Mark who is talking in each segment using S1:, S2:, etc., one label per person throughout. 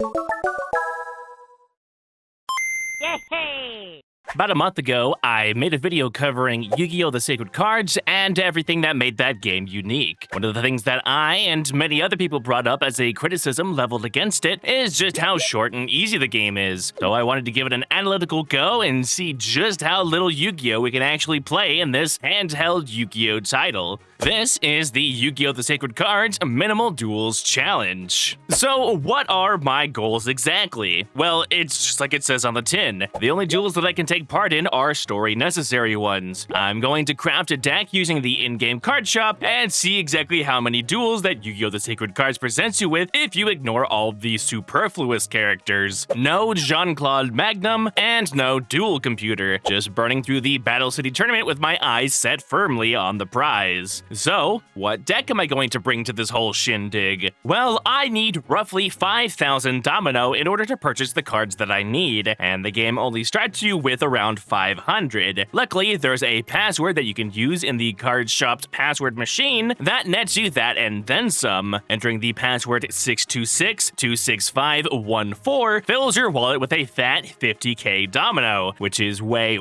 S1: Yay!
S2: About a month ago, I made a video covering Yu-Gi-Oh! The Sacred Cards and everything that made that game unique. One of the things that I and many other people brought up as a criticism leveled against it is just how short and easy the game is. So I wanted to give it an analytical go and see just how little Yu-Gi-Oh! We can actually play in this handheld Yu-Gi-Oh! Title. This is the Yu-Gi-Oh! The Sacred Cards Minimal Duels Challenge. So what are my goals exactly? Well, it's just like it says on the tin. The only duels that I can take part in are story necessary ones. I'm going to craft a deck using the in-game card shop and see exactly how many duels that Yu-Gi-Oh! The Sacred Cards presents you with if you ignore all the superfluous characters. No Jean-Claude Magnum and no Duel Computer, just burning through the Battle City tournament with my eyes set firmly on the prize. So, what deck am I going to bring to this whole shindig? Well, I need roughly 5,000 domino in order to purchase the cards that I need, and the game only starts you with around 500. Luckily, there's a password that you can use in the card shop's password machine that nets you that and then some. Entering the password 626-26514 fills your wallet with a fat 50k domino, which is way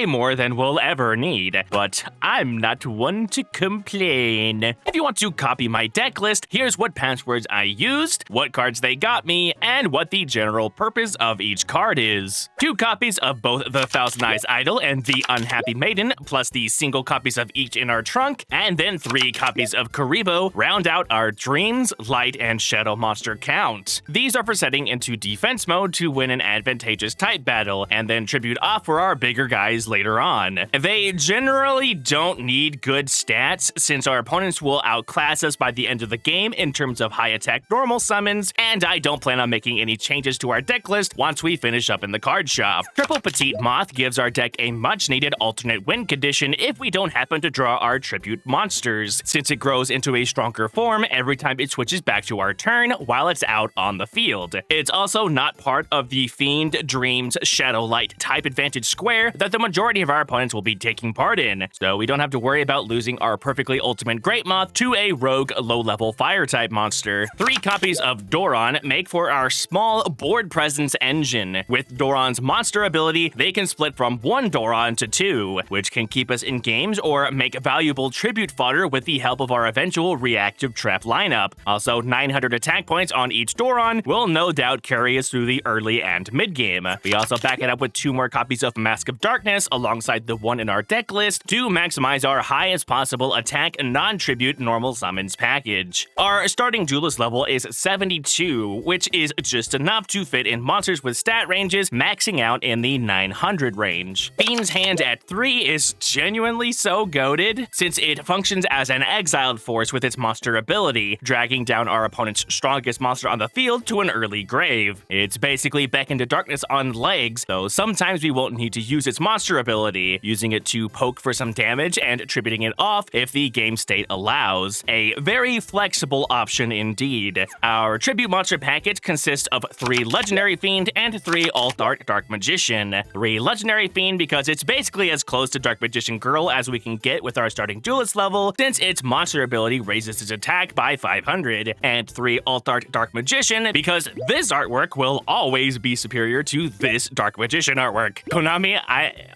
S2: more than we'll ever need. But I'm not one to complain. If you want to copy my deck list, here's what passwords I used, what cards they got me, and what the general purpose of each card is. 2 copies of both the Thousand Eyes Idol and the Unhappy Maiden, plus the single copies of each in our trunk, and then 3 copies of Karibo round out our Dreams, Light, and Shadow monster count. These are for setting into defense mode to win an advantageous type battle, and then tribute off for our bigger guys later on. They generally don't need good stats, since our opponents will outclass us by the end of the game in terms of high attack normal summons, and I don't plan on making any changes to our deck list once we finish up in the card shop. Triple Petite Moth gives our deck a much needed alternate win condition if we don't happen to draw our tribute monsters, since it grows into a stronger form every time it switches back to our turn while it's out on the field. It's also not part of the Fiend, Dreams, Shadow Light type advantage square that the majority of our opponents will be taking part in, so we don't have to worry about losing our perfectly ultimate Great Moth to a rogue low-level fire type monster. 3 copies of Doron make for our small board presence engine. With Doron's monster ability, they can split from 1 Doron to 2, which can keep us in games or make valuable tribute fodder with the help of our eventual reactive trap lineup. Also, 900 attack points on each Doron will no doubt carry us through the early and mid-game. We also back it up with 2 more copies of Mask of Darkness alongside the one in our deck list to maximize our highest possible attack non-tribute normal summons package. Our starting Duelist level is 72, which is just enough to fit in monsters with stat ranges maxing out in the 900 range. Fiend's Hand at 3 is genuinely so goated, since it functions as an exiled force with its monster ability, dragging down our opponent's strongest monster on the field to an early grave. It's basically Beckon to Darkness on legs, though sometimes we won't need to use its monster ability, using it to poke for some damage and tributing it off if the game state allows. A very flexible option indeed. Our tribute monster package consists of 3 Legendary Fiend and 3 Alt-Art Dark Magician. 3 Legendary Fiend because it's basically as close to Dark Magician Girl as we can get with our starting Duelist level, since its monster ability raises its attack by 500, and 3 Alt-Art Dark Magician because this artwork will always be superior to this Dark Magician artwork. Konami,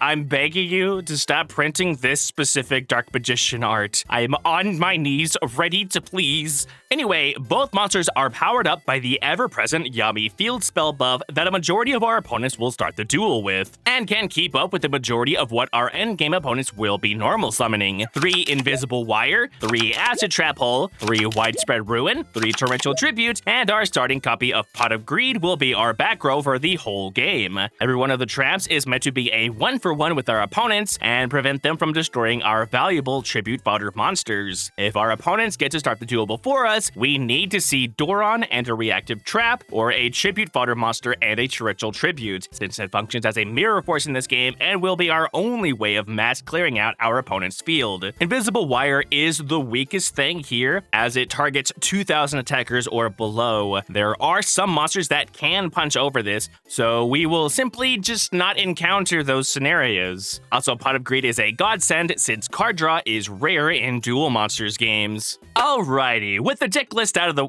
S2: I'm begging you to stop printing this specific Dark Magician art. I'm on my knees, ready to please. Anyway, both monsters are powered up by the ever-present Yami field spell buff that a majority of our opponents will start the duel with, and can keep up with the majority of what our endgame opponents will be normal summoning. 3 Invisible Wire, 3 Acid Trap Hole, 3 Widespread Ruin, 3 Torrential Tribute, and our starting copy of Pot of Greed will be our back row for the whole game. Every one of the traps is meant to be a 1-for-1 with our opponents and prevent them from destroying our valuable tribute fodder monsters. If our opponents get to start the duel before us, we need to see Doron and a reactive trap, or a tribute fodder monster and a torrential tribute, since it functions as a mirror force in this game and will be our only way of mass clearing out our opponent's field. Invisible Wire is the weakest thing here, as it targets 2,000 attackers or below. There are some monsters that can punch over this, so we will simply just not encounter those scenarios. Also, Pot of Greed is a godsend since card draw is rare in Duel Monsters games. Alrighty, with the deck list out of the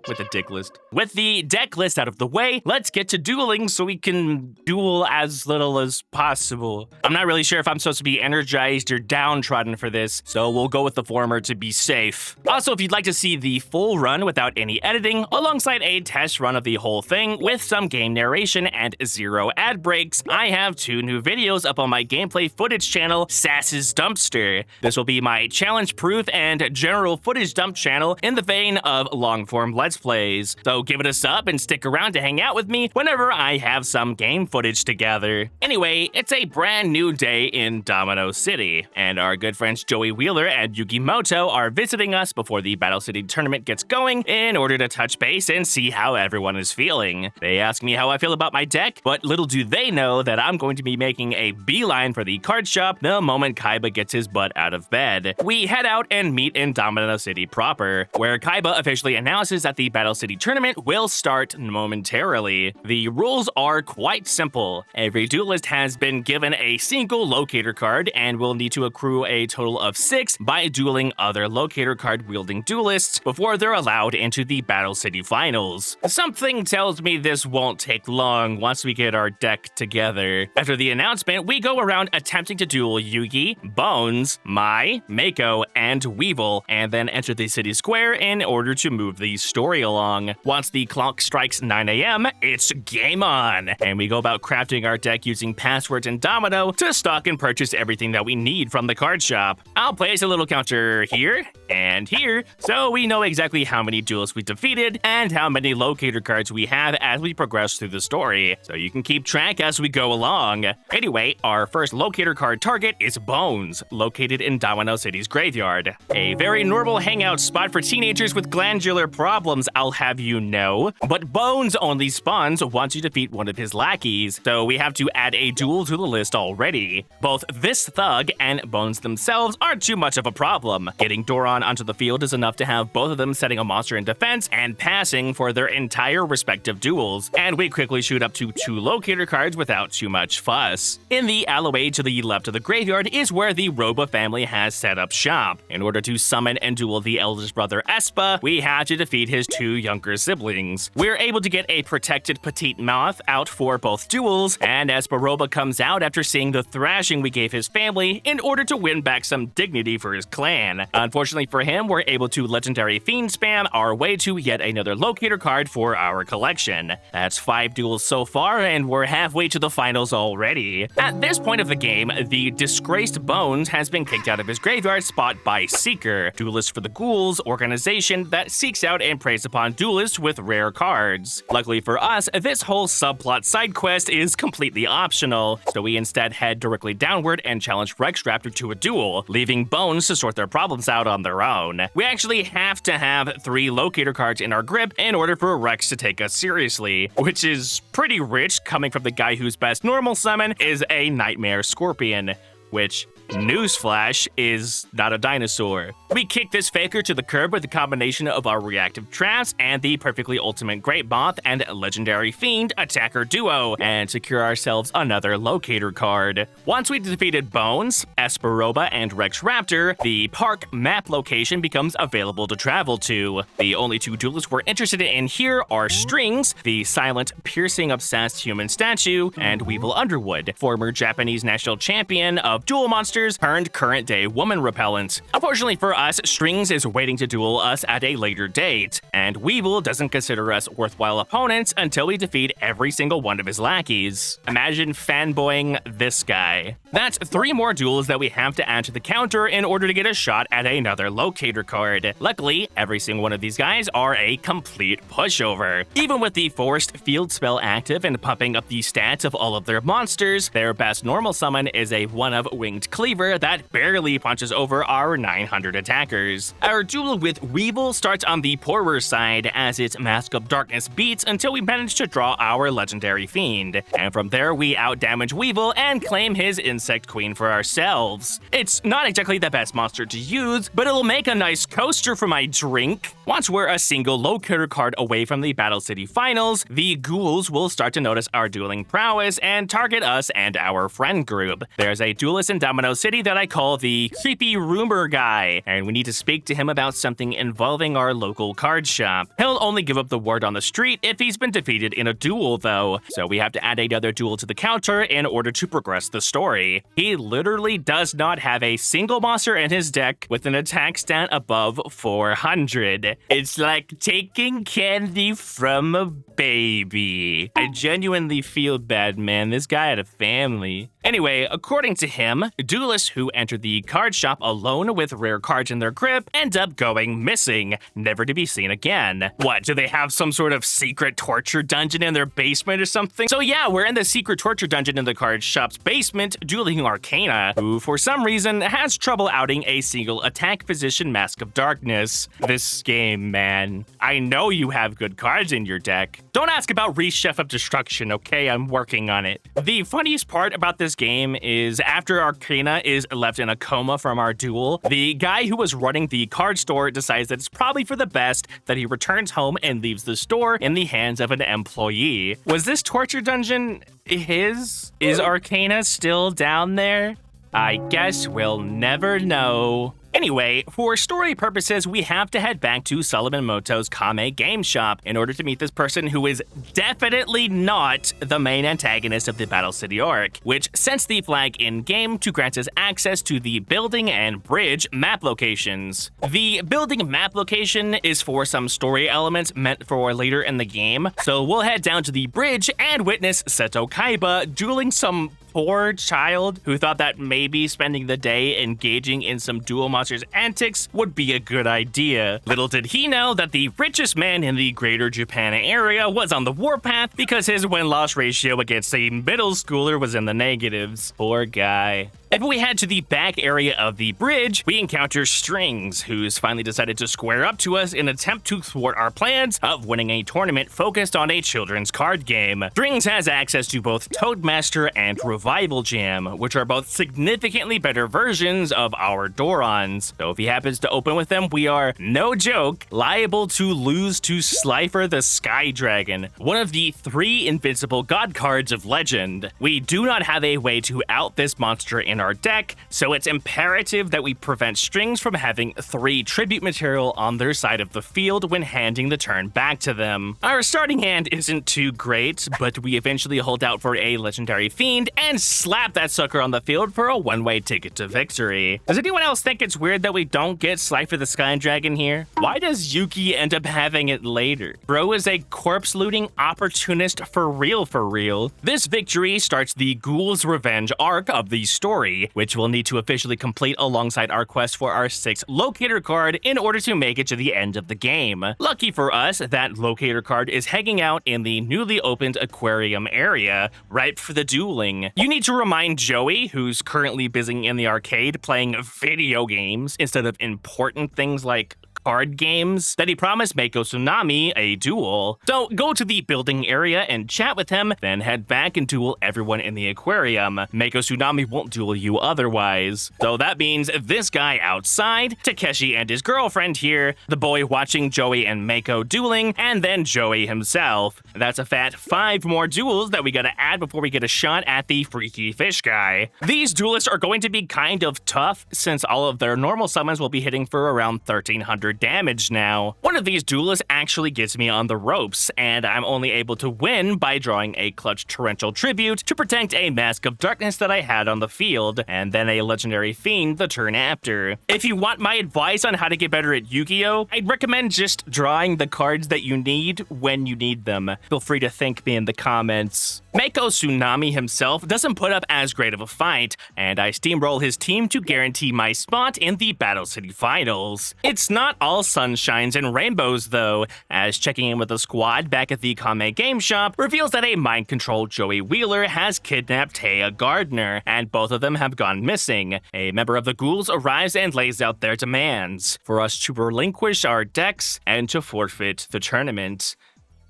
S2: way, let's get to dueling so we can duel as little as possible. I'm not really sure if I'm supposed to be energized or downtrodden for this, so we'll go with the former to be safe. Also, if you'd like to see the full run without any editing, alongside a test run of the whole thing with some game narration and 0 ad breaks, I have 2 new videos up on my gameplay footage channel, Sass's Dumpster. This will be my challenge proof and general footage dump channel in the vein of long-form Let's Plays. So give it a sub and stick around to hang out with me whenever I have some game footage together. Anyway, it's a brand new day in Domino City, and our good friends Joey Wheeler and Yugi Moto are visiting us before the Battle City tournament gets going in order to touch base and see how everyone is feeling. They ask me how I feel about my deck, but little do they know that I'm going to be making a beeline for the card shop the moment Kaiba gets his butt out of bed. We head out and meet in Domino City proper, where Kaiba officially announces that the Battle City tournament will start momentarily. The rules are quite simple. Every duelist has been given a single locator card and will need to accrue a total of 6 by dueling other locator card wielding duelists before they're allowed into the Battle City finals. Something tells me this won't take long once we get our deck together. After the announcement, we go around attempting to duel Yugi, Bones, Mai, Mako, and Weevil, and then enter the city square in order to move the story along. Once the clock strikes 9 AM, it's game on, and we go about crafting our deck using passwords and Domino to stock and purchase everything that we need from the card shop. I'll place a little counter here and here, so we know exactly how many duelists we defeated and how many locator cards we have as we progress through the story, so you can keep track as we go along. Anyway, our first locator card target is Bones, located in Domino City's graveyard. A very normal hangout spot for teenagers with glandular problems, I'll have you know. But Bones only spawns once you defeat one of his lackeys, so we have to add a duel to the list already. Both this thug and Bones themselves aren't too much of a problem. Getting Doron onto the field is enough to have both of them setting a monster in defense and passing for their entire respective duels, and we quickly shoot up to 2 locator cards without too much fuss. In the alleyway to the left of the graveyard is where the Roba family has set up shop. In order to summon and duel the eldest brother Espa, we had to defeat his 2 younger siblings. We're able to get a protected petite moth out for both duels, and Espa Roba comes out after seeing the thrashing we gave his family in order to win back some dignity for his clan. Unfortunately for him, we're able to legendary fiend spam our way to yet another locator card for our collection. That's 5 duels so far, and we're halfway to the finals already. At this point of the game, the disgraced Bones has been kicked out of his graveyard spot by Seeker, Duelist for the Ghouls organization that seeks out and preys upon duelists with rare cards. Luckily for us, this whole subplot side quest is completely optional, so we instead head directly downward and challenge Rex Raptor to a duel, leaving Bones to sort their problems out on their own. We actually have to have 3 locator cards in our grip in order for Rex to take us seriously, which is pretty rich coming from the guy whose best normal summon is a Nightmare Scorpion, which, newsflash, is not a dinosaur. We kick this faker to the curb with a combination of our reactive traps and the perfectly ultimate Great Moth and legendary fiend attacker duo, and secure ourselves another locator card. Once we defeated Bones, Esperoba, and Rex Raptor, the park map location becomes available to travel to. The only 2 duelists we're interested in here are Strings, the silent, piercing obsessed human statue, and Weevil Underwood, former Japanese national champion of Duel Monsters turned current day woman repellent. Unfortunately for us, Strings is waiting to duel us at a later date, and Weevil doesn't consider us worthwhile opponents until we defeat every single one of his lackeys. Imagine fanboying this guy. That's 3 more duels that we have to add to the counter in order to get a shot at another locator card. Luckily, every single one of these guys are a complete pushover. Even with the forced field spell active and pumping up the stats of all of their monsters, their best normal summon is a 1 of Winged Cleaver that barely punches over our 900 attackers. Our duel with Weevil starts on the poorer side as its Mask of Darkness beats until we manage to draw our legendary fiend, and from there we outdamage Weevil and claim his Insect Queen for ourselves. It's not exactly the best monster to use, but it'll make a nice coaster for my drink. Once we're a single locator card away from the Battle City finals, the ghouls will start to notice our dueling prowess and target us and our friend group. There's a duelist in Domino City that I call the creepy rumor guy, and we need to speak to him about something involving our local card shop. He'll only give up the word on the street if he's been defeated in a duel though, so we have to add another duel to the counter in order to progress the story. He literally does not have a single monster in his deck with an attack stat above 400. It's like taking candy from a baby. I genuinely feel bad, man. This guy had a family. Anyway, according to him, duelists who enter the card shop alone with rare cards in their grip end up going missing, never to be seen again. What, do they have some sort of secret torture dungeon in their basement or something? So yeah, we're in the secret torture dungeon in the card shop's basement, dueling Arcana, who for some reason has trouble outing a single attack position Mask of Darkness. This game, man. I know you have good cards in your deck. Don't ask about Rechef of Destruction, okay? I'm working on it. The funniest part about this game is after Arcana is left in a coma from our duel, the guy who was running the card store decides that it's probably for the best that he returns home and leaves the store in the hands of an employee. Was this torture dungeon his? Is Arcana still down there? I guess we'll never know. Anyway, for story purposes, we have to head back to Solomon Moto's Kame game shop in order to meet this person who is definitely not the main antagonist of the Battle City arc, which sends the flag in-game to grant us access to the building and bridge map locations. The building map location is for some story elements meant for later in the game, so we'll head down to the bridge and witness Seto Kaiba dueling some poor child who thought that maybe spending the day engaging in some Duel Monsters antics would be a good idea. Little did he know that the richest man in the greater Japan area was on the warpath because his win-loss ratio against a middle schooler was in the negatives. Poor guy. If we head to the back area of the bridge, we encounter Strings, who's finally decided to square up to us in an attempt to thwart our plans of winning a tournament focused on a children's card game. Strings has access to both Toadmaster and Revival Jam, which are both significantly better versions of our Dorons. So if he happens to open with them, we are, no joke, liable to lose to Slifer the Sky Dragon, one of the 3 invincible god cards of Legend. We do not have a way to out this monster in our deck, so it's imperative that we prevent Strings from having 3 tribute material on their side of the field when handing the turn back to them. Our starting hand isn't too great, but we eventually hold out for a legendary fiend and slap that sucker on the field for a one-way ticket to victory. Does anyone else think it's weird that we don't get Slifer the Sky Dragon here? Why does Yuki end up having it later? Bro is a corpse-looting opportunist for real for real. This victory starts the Ghoul's Revenge arc of the story, which we'll need to officially complete alongside our quest for our 6th locator card in order to make it to the end of the game. Lucky for us, that locator card is hanging out in the newly opened aquarium area, ripe for the dueling. You need to remind Joey, who's currently busy in the arcade playing video games instead of important things like card games, that he promised Mako Tsunami a duel. So go to the building area and chat with him, then head back and duel everyone in the aquarium. Mako Tsunami won't duel you otherwise. So that means this guy outside, Takeshi and his girlfriend here, the boy watching Joey and Mako dueling, and then Joey himself. That's a fat 5 more duels that we gotta add before we get a shot at the freaky fish guy. These duelists are going to be kind of tough since all of their normal summons will be hitting for around 1300 damage now. One of these duelists actually gets me on the ropes, and I'm only able to win by drawing a clutch torrential tribute to protect a Mask of Darkness that I had on the field, and then a legendary fiend the turn after. If you want my advice on how to get better at Yu-Gi-Oh, I'd recommend just drawing the cards that you need when you need them. Feel free to thank me in the comments. Mako Tsunami himself doesn't put up as great of a fight, and I steamroll his team to guarantee my spot in the Battle City Finals. It's not all sunshines and rainbows though, as checking in with the squad back at the Kame game shop reveals that a mind-controlled Joey Wheeler has kidnapped Taya Gardner, and both of them have gone missing. A member of the Ghouls arrives and lays out their demands for us to relinquish our decks and to forfeit the tournament.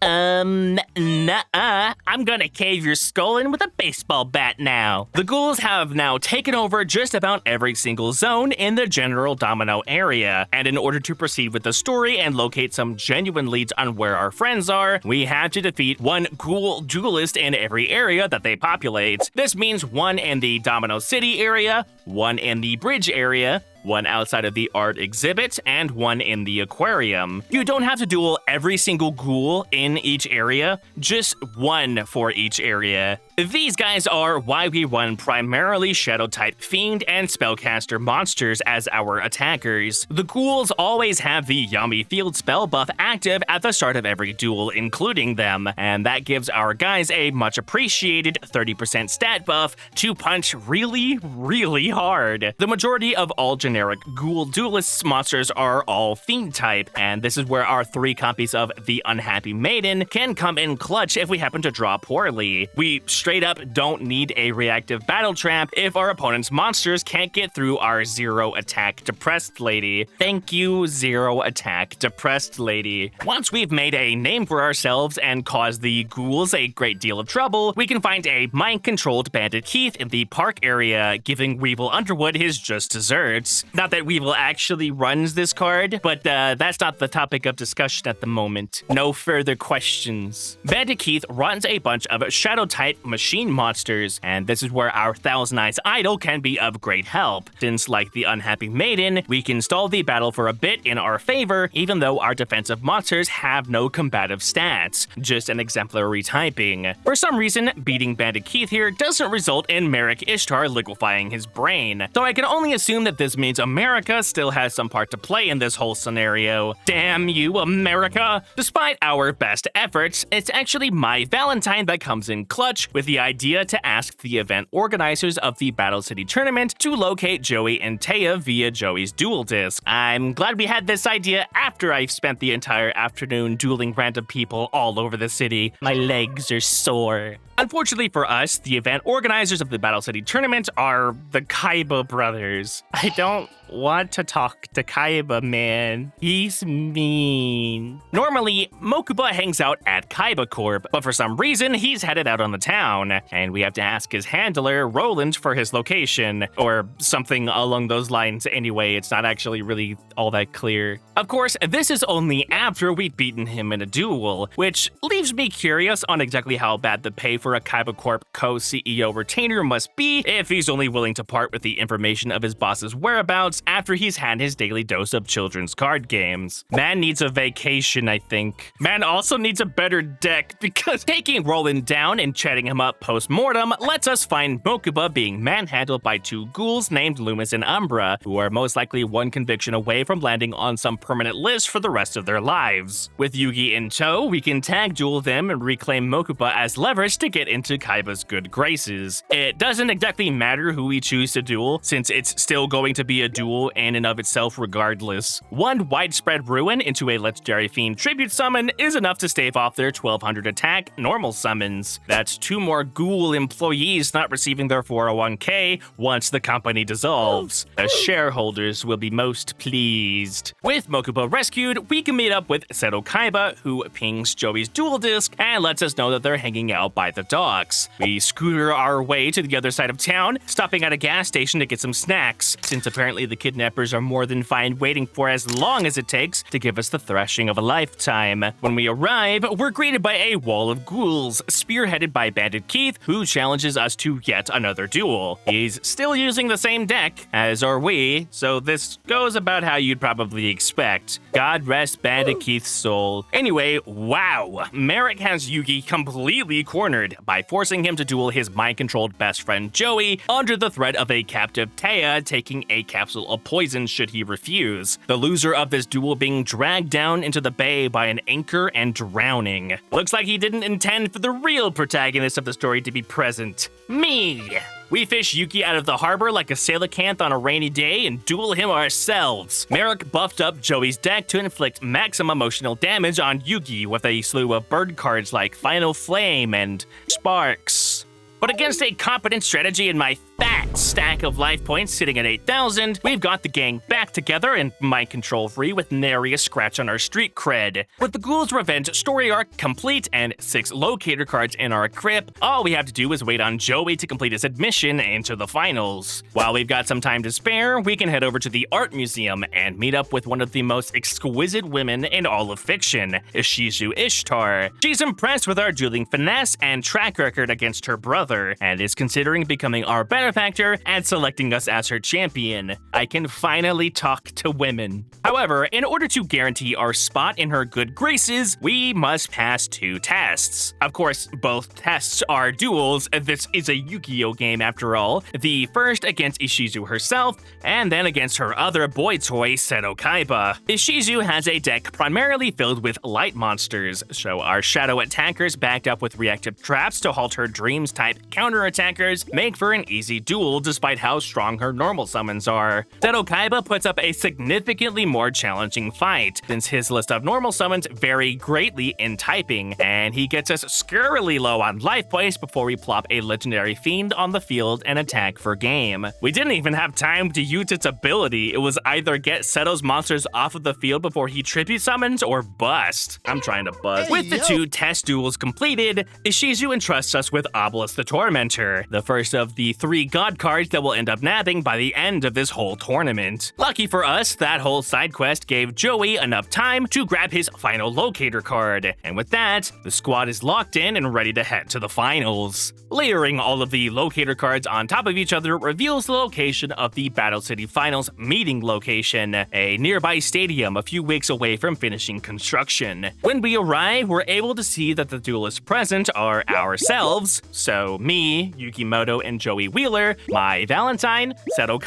S2: Nuh-uh. I'm gonna cave your skull in with a baseball bat now. The ghouls have now taken over just about every single zone in the general Domino area, and in order to proceed with the story and locate some genuine leads on where our friends are, we have to defeat one ghoul duelist in every area that they populate. This means one in the Domino City area, one in the bridge area, one outside of the art exhibit, and one in the aquarium. You don't have to duel every single ghoul in each area, just one for each area. These guys are why we run primarily Shadow-type Fiend and Spellcaster monsters as our attackers. The ghouls always have the Yummy Field spell buff active at the start of every duel, including them, and that gives our guys a much appreciated 30% stat buff to punch really, really hard. The majority of all generic ghoul duelists monsters are all Fiend type, and this is where our 3 copies of the Unhappy Maiden can come in clutch if we happen to draw poorly. We straight up don't need a reactive battle trap if our opponent's monsters can't get through our 0 attack depressed lady. Thank you, 0 attack depressed lady. Once we've made a name for ourselves and caused the ghouls a great deal of trouble, we can find a mind-controlled Bandit Keith in the park area, giving Weevil Underwood his just desserts. Not that Weevil actually runs this card, but that's not the topic of discussion at the moment. No further questions. Bandit Keith runs a bunch of Shadow-type machine monsters, and this is where our Thousand Eyes Idol can be of great help, since like the Unhappy Maiden, we can stall the battle for a bit in our favor, even though our defensive monsters have no combative stats, just an exemplary typing. For some reason, beating Bandit Keith here doesn't result in Merrick Ishtar liquefying his brain, so I can only assume that this means America still has some part to play in this whole scenario. Damn you, America! Despite our best efforts, it's actually my Valentine that comes in clutch with the idea to ask the event organizers of the Battle City tournament to locate Joey and Taya via Joey's duel disc. I'm glad we had this idea after I've spent the entire afternoon dueling random people all over the city. My legs are sore. Unfortunately for us, the event organizers of the Battle City tournament are the Kaiba brothers. I don't want to talk to Kaiba, man. He's mean. Normally, Mokuba hangs out at Kaiba Corp, but for some reason, he's headed out on the town, and we have to ask his handler, Roland, for his location, or something along those lines anyway. It's not actually really all that clear. Of course, this is only after we've beaten him in a duel, which leaves me curious on exactly how bad the pay for a Kaiba Corp co-CEO retainer must be if he's only willing to part with the information of his boss's whereabouts after he's had his daily dose of children's card games. Man needs a vacation, I think. Man also needs a better deck, because taking Roland down and chatting him up post-mortem lets us find Mokuba being manhandled by 2 ghouls named Loomis and Umbra, who are most likely 1 conviction away from landing on some permanent list for the rest of their lives. With Yugi in tow, we can tag duel them and reclaim Mokuba as leverage to get into Kaiba's good graces. It doesn't exactly matter who we choose to duel, since it's still going to be a duel in and of itself regardless. 1 widespread ruin into a legendary fiend tribute summon is enough to stave off their 1200 attack normal summons. That's 2 more ghoul employees not receiving their 401k once the company dissolves. The shareholders will be most pleased. With Mokuba rescued, we can meet up with Seto Kaiba, who pings Joey's duel disc and lets us know that they're hanging out by the docks. We scooter our way to the other side of town, stopping at a gas station to get some snacks, since apparently the kidnappers are more than fine waiting for as long as it takes to give us the thrashing of a lifetime. When we arrive, we're greeted by a wall of ghouls, spearheaded by Bandit Keith, who challenges us to yet another duel. He's still using the same deck, as are we, so this goes about how you'd probably expect. God rest Bandit Keith's soul. Anyway, wow, Merrick has Yugi completely cornered by forcing him to duel his mind-controlled best friend Joey under the threat of a captive Taya taking a capsule of poison should he refuse. The loser of this duel being dragged down into the bay by an anchor and drowning. Looks like he didn't intend for the real protagonist of the story to be present. Me! We fish Yuki out of the harbor like a coelacanth on a rainy day and duel him ourselves. Merrick buffed up Joey's deck to inflict maximum emotional damage on Yugi with a slew of bird cards like Final Flame and Sparks. But against a competent strategy in my fat stacked stack of life points sitting at 8,000, we've got the gang back together and mind control free with nary a scratch on our street cred. With the Ghouls' Revenge story arc complete and 6 locator cards in our grip, all we have to do is wait on Joey to complete his admission into the finals. While we've got some time to spare, we can head over to the art museum and meet up with one of the most exquisite women in all of fiction, yugioh Ishtar. She's impressed with our dueling finesse and track record against her brother, and is considering becoming our benefactor and selecting us as her champion. I can finally talk to women. However, in order to guarantee our spot in her good graces, we must pass 2 tests. Of course, both tests are duels. This is a Yu-Gi-Oh game after all. The first against Yugioh herself, and then against her other boy toy, Seto. Yugioh has a deck primarily filled with light monsters, so our shadow attackers backed up with reactive traps to halt her dreams-type counter-attackers make for an easy duel despite how strong her normal summons are. Seto puts up a significantly more challenging fight, since his list of normal summons vary greatly in typing, and he gets us scarily low on life points before we plop a legendary fiend on the field and attack for game. We didn't even have time to use its ability. It was either get Seto's monsters off of the field before he tribute summons or bust. I'm trying to bust. With the 2 test duels completed, Yugioh entrusts us with Obelisk the Tormentor, the first of the 3 god cards that we'll end up nabbing by the end of this whole tournament. Lucky for us, that whole side quest gave Joey enough time to grab his final locator card, and with that, the squad is locked in and ready to head to the finals. Layering all of the locator cards on top of each other reveals the location of the Battle City Finals meeting location, a nearby stadium a few weeks away from finishing construction. When we arrive, we're able to see that the duelists present are ourselves, so me, Yukimoto, and Joey Wheeler, my Valentine, Seto,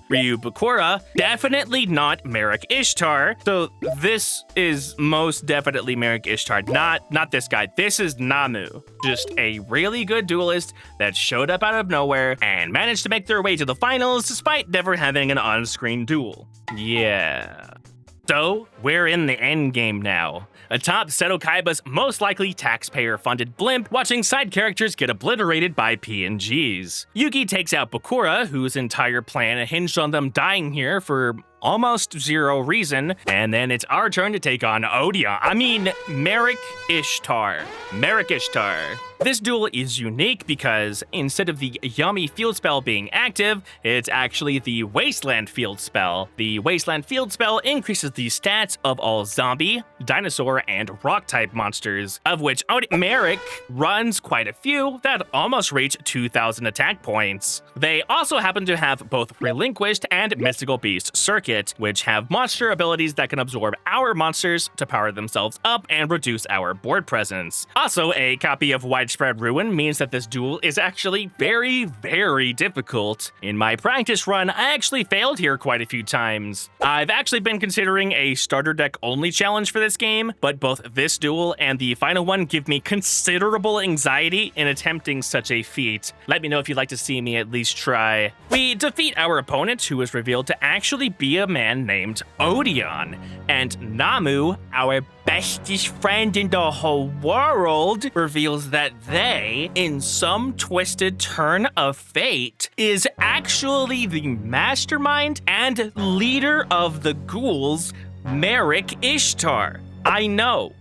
S2: Ryu Bakura, definitely not Merrick Ishtar, so this is most definitely Merrick Ishtar, not this guy. This is Namu, just a really good duelist that showed up out of nowhere and managed to make their way to the finals despite never having an on-screen duel. Yeah. So, we're in the endgame now. Atop Seto most likely taxpayer-funded blimp, watching side characters get obliterated by PNGs. Yugi takes out Bakura, whose entire plan hinged on them dying here for almost 0 reason, and then it's our turn to take on Merrick Ishtar. This duel is unique because instead of the Yummy field spell being active, it's actually the Wasteland field spell. The Wasteland field spell increases the stats of all zombie, dinosaur, and rock-type monsters, of which Merrick runs quite a few that almost reach 2,000 attack points. They also happen to have both Relinquished and Mystical Beast Circuit, which have monster abilities that can absorb our monsters to power themselves up and reduce our board presence. Also, a copy of Widespread Ruin means that this duel is actually very, very difficult. In my practice run, I actually failed here quite a few times. I've actually been considering a starter deck only challenge for this game, but both this duel and the final one give me considerable anxiety in attempting such a feat. Let me know if you'd like to see me at least try. We defeat our opponent, who is revealed to actually be a man named Odeon, and Namu, our bestest friend in the whole world, reveals that they, in some twisted turn of fate, is actually the mastermind and leader of the ghouls, Merrick Ishtar. I know.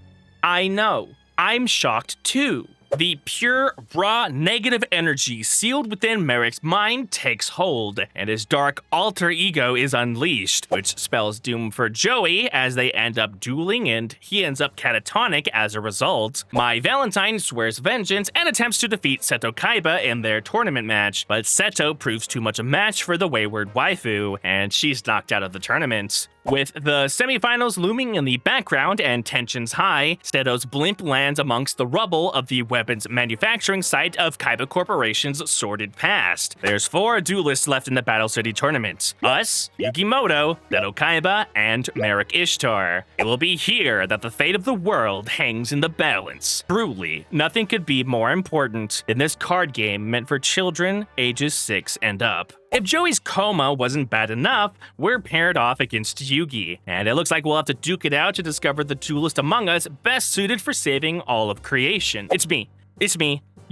S2: I'm shocked too. The pure, raw, negative energy sealed within Merrick's mind takes hold, and his dark alter ego is unleashed, which spells doom for Joey as they end up dueling and he ends up catatonic as a result. My Valentine swears vengeance and attempts to defeat Seto in their tournament match, but Seto proves too much a match for the wayward waifu, and she's knocked out of the tournament. With the semifinals looming in the background and tensions high, Seto's blimp lands amongst the rubble of the weapons manufacturing site of Kaiba Corporation's sordid past. There's 4 duelists left in the Battle City tournament: us, Yukimoto, Seto and Merrick Ishtar. It will be here that the fate of the world hangs in the balance. Truly, nothing could be more important in this card game meant for children ages 6 and up. If Joey's coma wasn't bad enough, we're paired off against Yugi, and it looks like we'll have to duke it out to discover the duelist among us best suited for saving all of creation. It's me,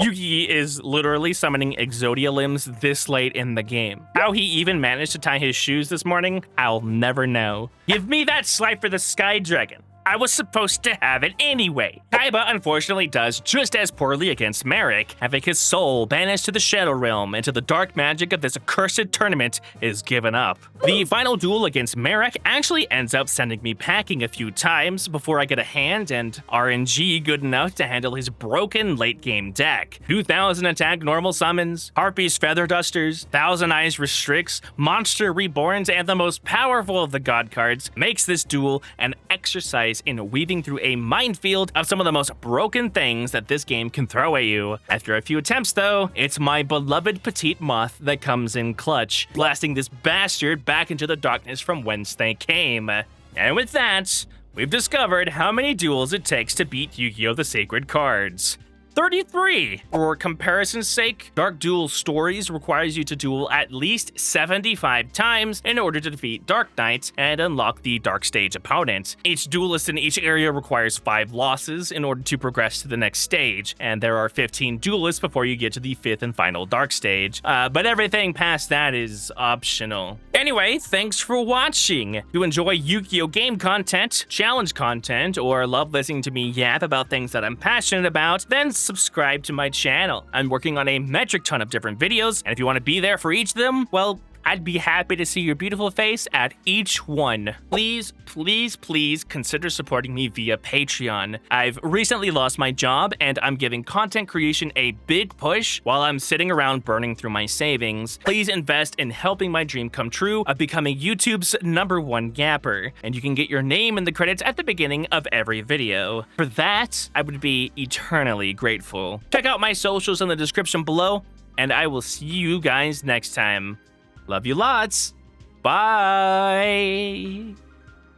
S2: Yugi is literally summoning Exodia limbs this late in the game. How he even managed to tie his shoes this morning, I'll never know. Give me that slide for the Sky Dragon. I was supposed to have it anyway. Kaiba unfortunately does just as poorly against Merrick, having his soul banished to the Shadow Realm until the dark magic of this accursed tournament is given up. The final duel against Merrick actually ends up sending me packing a few times before I get a hand and RNG good enough to handle his broken late game deck. 2000 attack normal summons, Harpy's Feather Dusters, Thousand Eyes Restricts, Monster Reborns, and the most powerful of the God cards makes this duel an exercise in weaving through a minefield of some of the most broken things that this game can throw at you. After a few attempts though, it's my beloved Petite Moth that comes in clutch, blasting this bastard back into the darkness from whence they came. And with that, we've discovered how many duels it takes to beat Yu-Gi-Oh! The Sacred Cards. 33! For comparison's sake, Dark Duel Stories requires you to duel at least 75 times in order to defeat Dark Knight and unlock the Dark Stage opponent. Each duelist in each area requires 5 losses in order to progress to the next stage, and there are 15 duelists before you get to the 5th and final Dark Stage, but everything past that is optional. Anyway, thanks for watching! If you enjoy Yu-Gi-Oh! Game content, challenge content, or love listening to me yap about things that I'm passionate about, then subscribe to my channel. I'm working on a metric ton of different videos, and if you want to be there for each of them, well, I'd be happy to see your beautiful face at each one. Please, please, please consider supporting me via Patreon. I've recently lost my job, and I'm giving content creation a big push while I'm sitting around burning through my savings. Please invest in helping my dream come true of becoming YouTube's #1 gapper, and you can get your name in the credits at the beginning of every video. For that, I would be eternally grateful. Check out my socials in the description below, and I will see you guys next time. Love you lots. Bye.